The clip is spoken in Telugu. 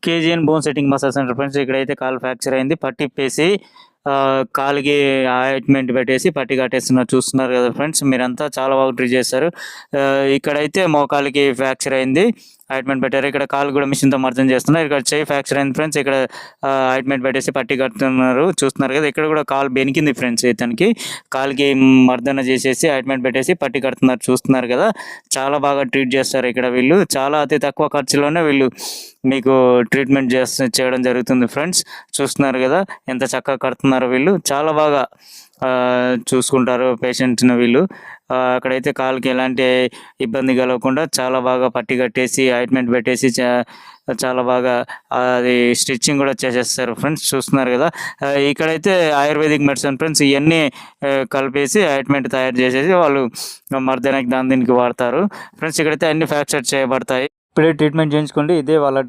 KGN bone setting massage centre friends. ఇక్కడైతే కాలు ఫ్రాక్చర్ అయింది, పట్టి ఇప్పేసి కాలుకి ఆయింట్మెంట్ పెట్టేసి పట్టి కట్టేస్తున్నారు. చూస్తున్నారు కదా ఫ్రెండ్స్, మీరంతా చాలా బాగా ట్రీట్ చేస్తారు. ఇక్కడైతే మోకాలికి ఫ్రాక్చర్ అయింది, ఆయింట్మెంట్ పెట్టారు. ఇక్కడ కాలు కూడా మిషన్తో మర్దన చేస్తున్నారు. ఇక్కడ చేయి ఫ్రాక్చర్ అయింది ఫ్రెండ్స్. ఇక్కడ ఆయింట్మెంట్ పెట్టేసి పట్టి కడుతున్నారు. చూస్తున్నారు కదా, ఇక్కడ కూడా కాలు బెనికింది ఫ్రెండ్స్. ఇతనికి కాలుకి మర్దన చేసేసి ఆయింట్మెంట్ పెట్టేసి పట్టి కడుతున్నారు. చూస్తున్నారు కదా, చాలా బాగా ట్రీట్ చేస్తారు ఇక్కడ వీళ్ళు. చాలా అతి తక్కువ ఖర్చులోనే వీళ్ళు మీకు ట్రీట్మెంట్ చేయడం జరుగుతుంది ఫ్రెండ్స్. చూస్తున్నారు కదా ఎంత చక్కగా కడుతున్నారు వీళ్ళు. చాలా బాగా చూసుకుంటారు పేషెంట్ని వీళ్ళు. అక్కడైతే కాలుకి ఎలాంటి ఇబ్బంది కలగకుండా చాలా బాగా పట్టి కట్టేసి ఆయింట్మెంట్ పెట్టేసి చాలా బాగా అది స్టిచ్చింగ్ కూడా చేసేస్తారు ఫ్రెండ్స్. చూస్తున్నారు కదా, ఇక్కడైతే ఆయుర్వేదిక్ మెడిసిన్ ఫ్రెండ్స్. ఇవన్నీ కలిపేసి ఆయింట్మెంట్ తయారు చేసేసి వాళ్ళు మర్దనకి దీనికి వాడతారు ఫ్రెండ్స్. ఇక్కడైతే అన్ని ఫ్రాక్చర్ చేయబడతాయి. ఇప్పుడే ట్రీట్మెంట్ చేయించుకోండి. ఇదే వాళ్ళ అడ్రస్.